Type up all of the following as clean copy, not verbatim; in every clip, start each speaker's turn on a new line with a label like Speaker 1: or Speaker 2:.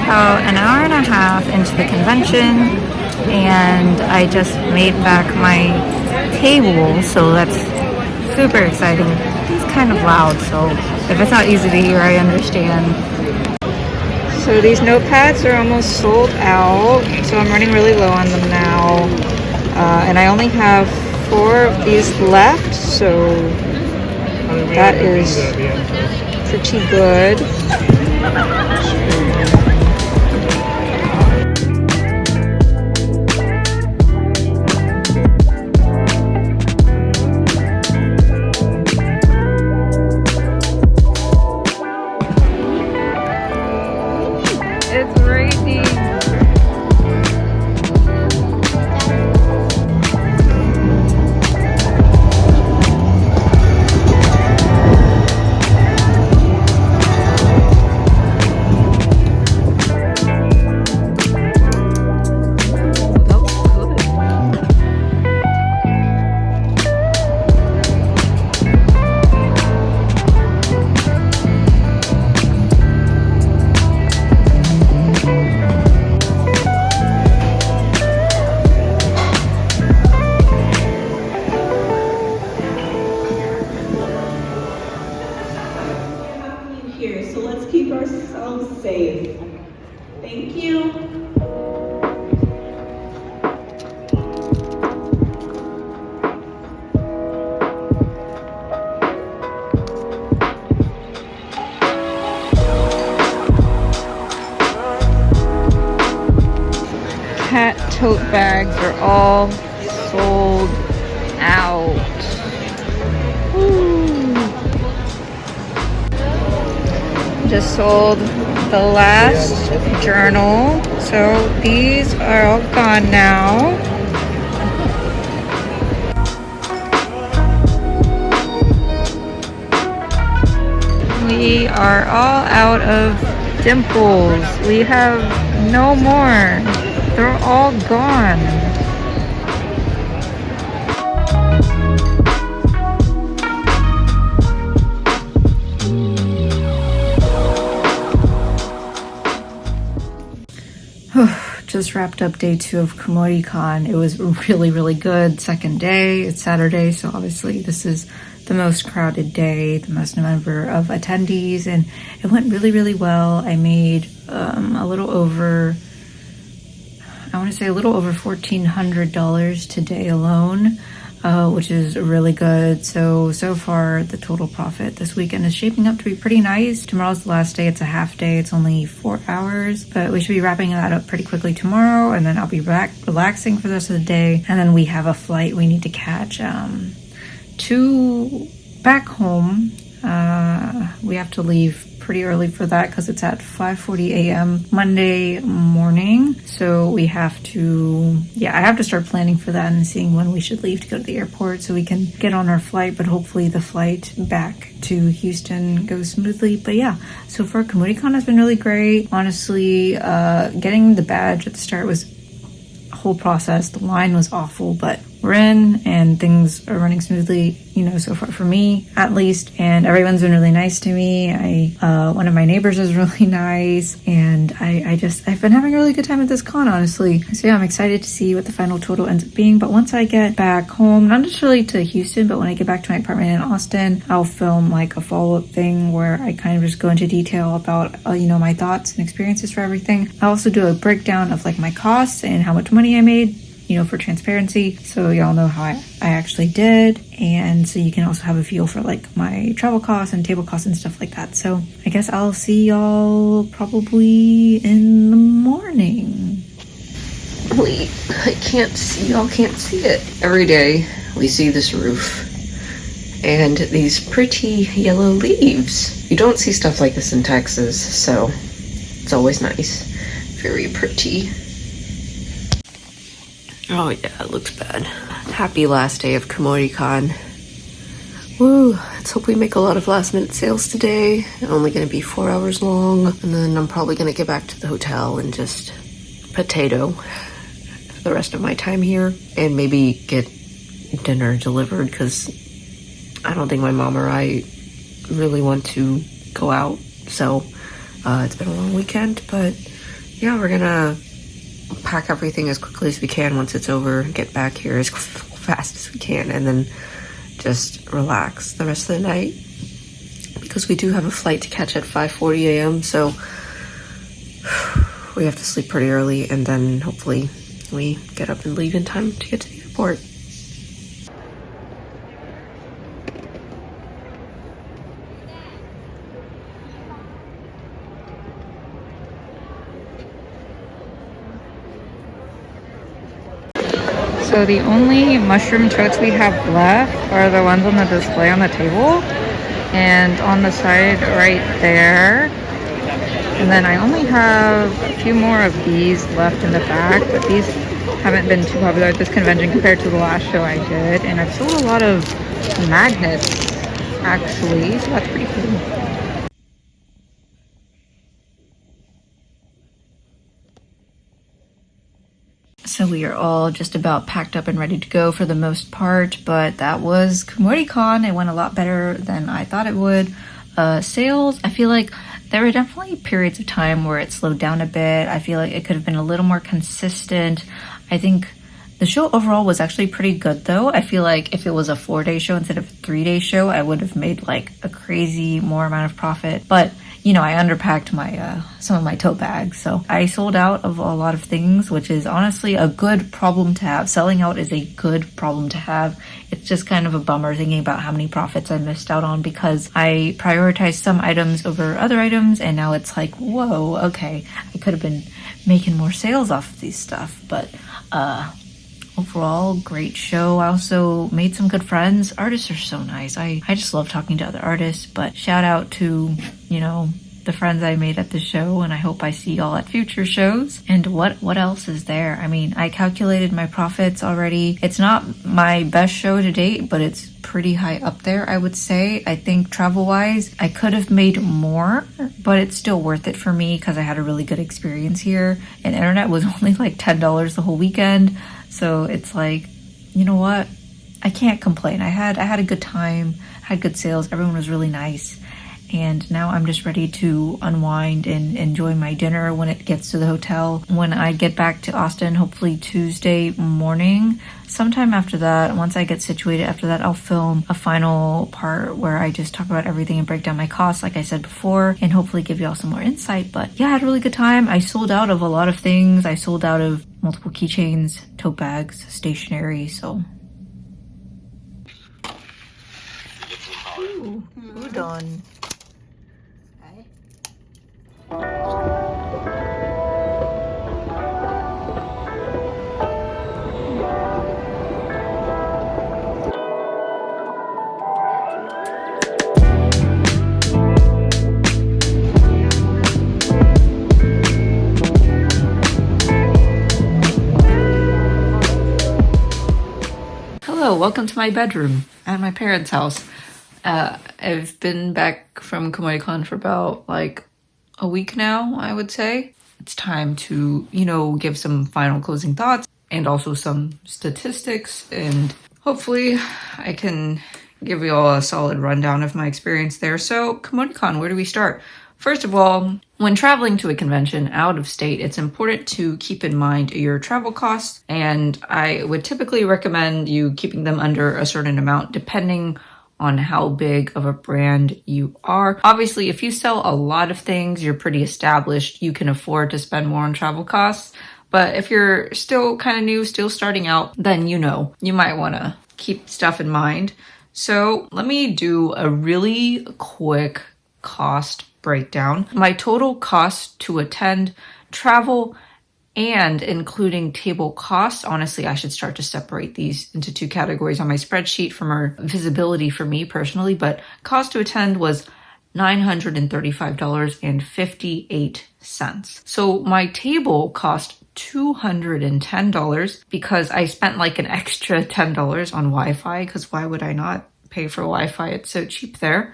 Speaker 1: about an hour and a half into the convention, and I just made back my table, so that's super exciting. It's kind of loud, so if it's not easy to hear, I understand. So these notepads are almost sold out, so I'm running really low on them now. And I only have 4 of these left, so that is pretty good. It's raining.
Speaker 2: So let's keep ourselves safe. Thank you.
Speaker 1: Cat tote bags are all sold out. Woo. Just sold the last journal, so these are all gone now. We are all out of dimples. We have no more. They're all gone. Just wrapped up day 2 of kumoricon. It was really good. Second day, it's Saturday, so obviously this is the most crowded day, the most number of attendees, and it went really well. I made a little over $1,400 today alone, which is really good. So far the total profit this weekend is shaping up to be pretty nice. Tomorrow's the last day. It's a half day. It's only 4 hours, but we should be wrapping that up pretty quickly tomorrow, and then I'll be back relaxing for the rest of the day. And then we have a flight we need to catch to back home. We have to leave pretty early for that because it's at 5:40 a.m. Monday morning. So we have to, I have to start planning for that and seeing when we should leave to go to the airport so we can get on our flight, but hopefully the flight back to Houston goes smoothly. But yeah, so far kumoricon has been really great. Honestly, getting the badge at the start was a whole process. The line was awful, but we're in and things are running smoothly, so far for me at least, and everyone's been really nice to me. One of my neighbors is really nice, and I've been having a really good time at this con, honestly. So yeah, I'm excited to see what the final total ends up being. But once I get back home, not necessarily to Houston, but when I get back to my apartment in Austin, I'll film like a follow-up thing where I kind of just go into detail about my thoughts and experiences for everything. I'll also do a breakdown of like my costs and how much money I made, for transparency, so y'all know how I actually did, and so you can also have a feel for like my travel costs and table costs and stuff like that. So I guess I'll see y'all probably in the morning.
Speaker 3: Wait, y'all can't see it. Every day we see this roof and these pretty yellow leaves. You don't see stuff like this in Texas, so it's always nice. Very pretty. Oh yeah, it looks bad. Happy last day of kumoricon. Woo, let's hope we make a lot of last minute sales today. Only gonna be 4 hours long, and then I'm probably gonna get back to the hotel and just potato for the rest of my time here, and maybe get dinner delivered, because I don't think my mom or I really want to go out. So it's been a long weekend, but yeah, we're gonna pack everything as quickly as we can once it's over, get back here as fast as we can, and then just relax the rest of the night, because we do have a flight to catch at 5:40 a.m. so we have to sleep pretty early, and then hopefully we get up and leave in time to get to the airport.
Speaker 1: So the only mushroom totes we have left are the ones on the display on the table and on the side right there. And then I only have a few more of these left in the back, but these haven't been too popular at this convention compared to the last show I did. And I've sold a lot of magnets actually, so that's pretty cool. So we are all just about packed up and ready to go for the most part, but that was kumoricon. It went a lot better than I thought it would. Sales, I feel like there were definitely periods of time where it slowed down a bit. I feel like it could have been a little more consistent. I think the show overall was actually pretty good though. I feel like if it was a 4-day show instead of a 3-day show, I would have made like a crazy more amount of profit. But you know, I underpacked my some of my tote bags, so I sold out of a lot of things, which is honestly a good problem to have. Selling out is a good problem to have. It's just kind of a bummer thinking about how many profits I missed out on because I prioritized some items over other items, and now it's like, whoa, okay, I could have been making more sales off of these stuff, but overall, great show. I also made some good friends. Artists are so nice. I just love talking to other artists, but shout out to, you know, the friends I made at the show, and I hope I see y'all at future shows. And what else is there? I mean, I calculated my profits already. It's not my best show to date, but it's pretty high up there, I would say. I think travel-wise, I could have made more, but it's still worth it for me because I had a really good experience here. And internet was only like $10 the whole weekend. So it's like, you know what? I can't complain. I had a good time, had good sales. Everyone was really nice. And now I'm just ready to unwind and enjoy my dinner when it gets to the hotel. When I get back to Austin, hopefully Tuesday morning, sometime after that, once I get situated after that, I'll film a final part where I just talk about everything and break down my costs, like I said before, and hopefully give y'all some more insight. But yeah, I had a really good time. I sold out of a lot of things. I sold out of multiple keychains, tote bags, stationery, so. Ooh, udon. Hello, welcome to my bedroom at my parents' house. I've been back from kumoricon for about like a week now, I would say. It's time to, you know, give some final closing thoughts and also some statistics, and hopefully I can give you all a solid rundown of my experience there. So kumoricon, where do we start? First of all, when traveling to a convention out of state, it's important to keep in mind your travel costs, and I would typically recommend you keeping them under a certain amount depending on how big of a brand you are. Obviously, if you sell a lot of things, you're pretty established, you can afford to spend more on travel costs. But if you're still kind of new, still starting out, then you know, you might want to keep stuff in mind. So let me do a really quick cost breakdown. My total cost to attend, travel, and including table costs. Honestly, I should start to separate these into two categories on my spreadsheet for more visibility for me personally, but cost to attend was $935.58. So my table cost $210 because I spent like an extra $10 on Wi-Fi, because why would I not pay for Wi-Fi? It's so cheap there.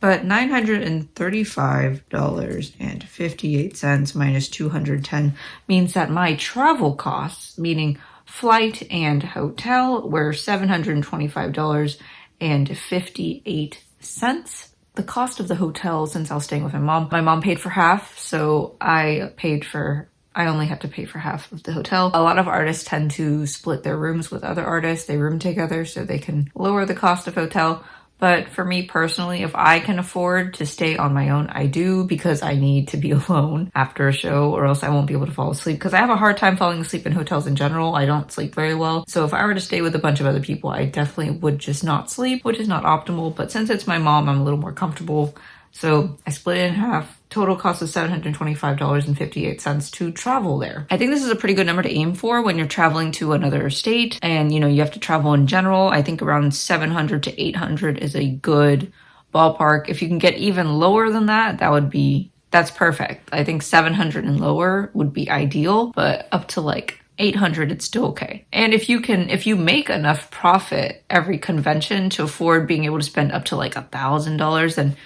Speaker 1: But $935.58 minus $210 means that my travel costs, meaning flight and hotel, were $725.58. the cost of the hotel, since I was staying with my mom paid for half, so I only have to pay for half of the hotel. A lot of artists tend to split their rooms with other artists. They room together so they can lower the cost of hotel. But for me personally, if I can afford to stay on my own, I do, because I need to be alone after a show or else I won't be able to fall asleep, because I have a hard time falling asleep in hotels in general. I don't sleep very well. So if I were to stay with a bunch of other people, I definitely would just not sleep, which is not optimal. But since it's my mom, I'm a little more comfortable. So I split it in half. Total cost of $725.58 to travel there. I think this is a pretty good number to aim for when you're traveling to another state and, you have to travel in general. I think around 700 to 800 is a good ballpark. If you can get even lower than that, that's perfect. I think 700 and lower would be ideal, but up to like 800, it's still okay. And if you make enough profit every convention to afford being able to spend up to like $1,000, then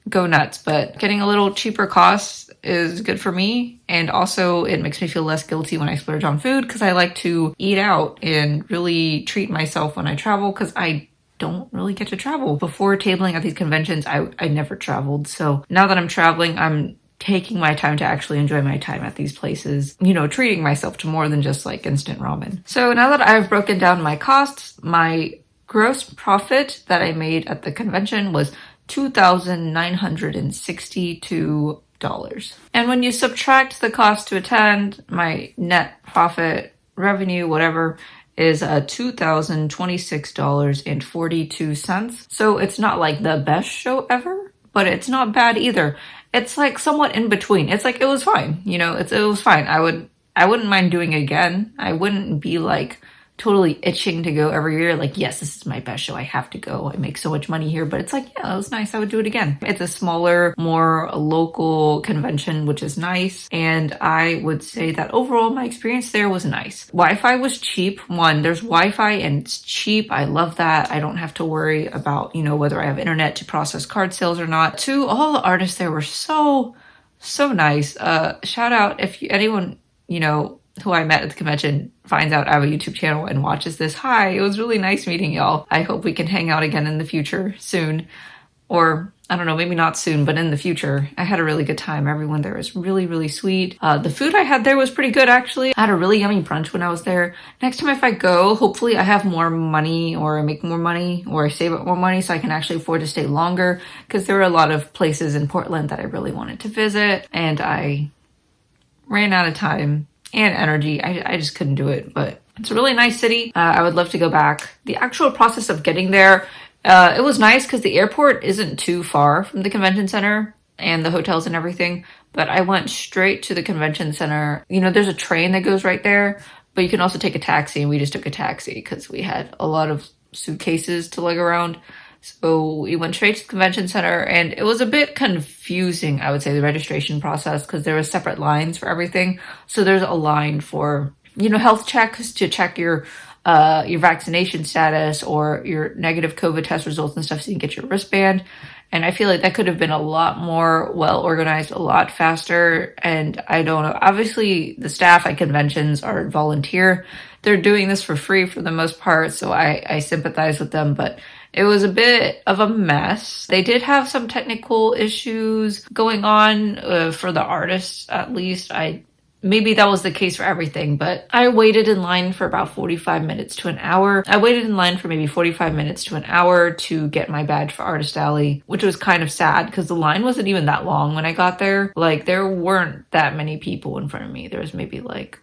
Speaker 1: go nuts. But getting a little cheaper costs is good for me. And also it makes me feel less guilty when I splurge on food, because I like to eat out and really treat myself when I travel, because I don't really get to travel. Before tabling at these conventions, I never traveled. So now that I'm traveling, I'm taking my time to actually enjoy my time at these places, treating myself to more than just like instant ramen. So now that I've broken down my costs, my gross profit that I made at the convention was $2,962. And when you subtract the cost to attend, my net profit revenue, whatever, is $2,026.42. So it's not like the best show ever, but it's not bad either. It's like somewhat in between. It's like, it was fine. It was fine. I wouldn't mind doing it again. I wouldn't be like totally itching to go every year. Like, yes, this is my best show. I have to go. I make so much money here. But it's like, yeah, it was nice. I would do it again. It's a smaller, more local convention, which is nice. And I would say that overall, my experience there was nice. Wi-Fi was cheap. One, there's Wi-Fi and it's cheap. I love that. I don't have to worry about, whether I have internet to process card sales or not. Two, all the artists there were so nice. Shout out if anyone, who I met at the convention finds out I have a YouTube channel and watches this. Hi, it was really nice meeting y'all. I hope we can hang out again in the future soon. Or, I don't know, maybe not soon, but in the future. I had a really good time. Everyone there was really, really sweet. The food I had there was pretty good, actually. I had a really yummy brunch when I was there. Next time if I go, hopefully I have more money, or I make more money, or I save up more money so I can actually afford to stay longer, because there were a lot of places in Portland that I really wanted to visit, and I ran out of time and energy. I just couldn't do it, but it's a really nice city. I would love to go back. The actual process of getting there, it was nice because the airport isn't too far from the convention center and the hotels and everything, but I went straight to the convention center. There's a train that goes right there, but you can also take a taxi, and we just took a taxi because we had a lot of suitcases to lug around. So we went straight to the convention center, and it was a bit confusing, I would say, the registration process, because there were separate lines for everything. So there's a line for, health checks to check your vaccination status or your negative COVID test results and stuff so you can get your wristband. And I feel like that could have been a lot more well organized, a lot faster. And I don't know, obviously the staff at conventions are volunteer. They're doing this for free for the most part, so I sympathize with them, but it was a bit of a mess. They did have some technical issues going on for the artists, at least. Maybe that was the case for everything, but I waited in line for about 45 minutes to an hour. I waited in line for maybe 45 minutes to an hour to get my badge for Artist Alley, which was kind of sad because the line wasn't even that long when I got there. Like, there weren't that many people in front of me. There was maybe like,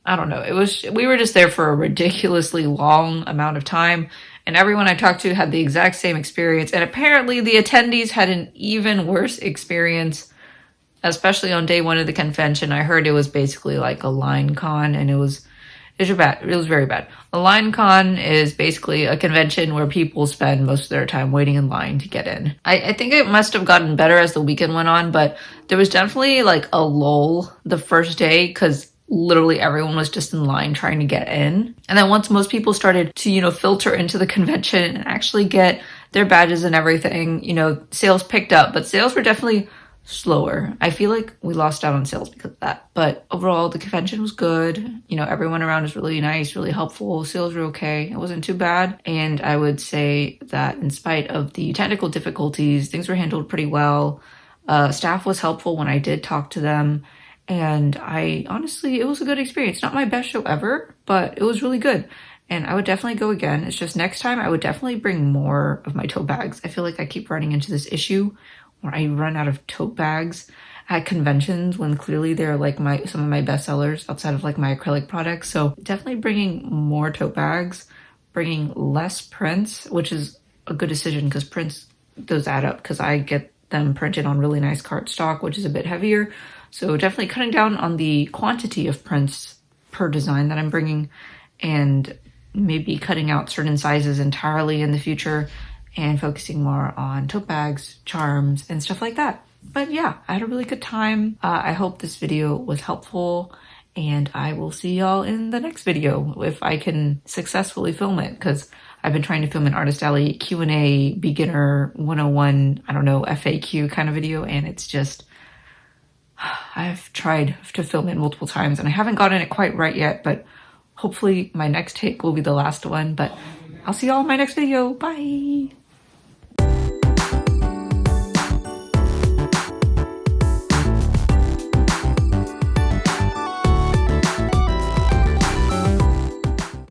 Speaker 1: I don't know. We were just there for a ridiculously long amount of time, and everyone I talked to had the exact same experience. And apparently the attendees had an even worse experience, especially on day one of the convention. I heard it was basically like a line con, and it was bad. It was very bad. A line con is basically a convention where people spend most of their time waiting in line to get in. I think it must have gotten better as the weekend went on, but there was definitely like a lull the first day because literally everyone was just in line trying to get in. And then once most people started to, filter into the convention and actually get their badges and everything, sales picked up, but sales were definitely slower. I feel like we lost out on sales because of that. But overall, the convention was good. You know, everyone around was really nice, really helpful. Sales were okay. It wasn't too bad. And I would say that in spite of the technical difficulties, things were handled pretty well. Staff was helpful when I did talk to them. And I honestly, it was a good experience. Not my best show ever, but it was really good. And I would definitely go again. It's just next time I would definitely bring more of my tote bags. I feel like I keep running into this issue where I run out of tote bags at conventions when clearly they're like some of my best sellers outside of like my acrylic products. So definitely bringing more tote bags, bringing less prints, which is a good decision because prints, those add up because I get them printed on really nice cardstock, which is a bit heavier. So definitely cutting down on the quantity of prints per design that I'm bringing, and maybe cutting out certain sizes entirely in the future and focusing more on tote bags, charms, and stuff like that. But yeah, I had a really good time. I hope this video was helpful, and I will see y'all in the next video if I can successfully film it, because I've been trying to film an Artist Alley Q&A beginner 101, I don't know, FAQ kind of video, and it's just, I've tried to film it multiple times and I haven't gotten it quite right yet, but hopefully my next take will be the last one. But I'll see y'all in my next video. Bye!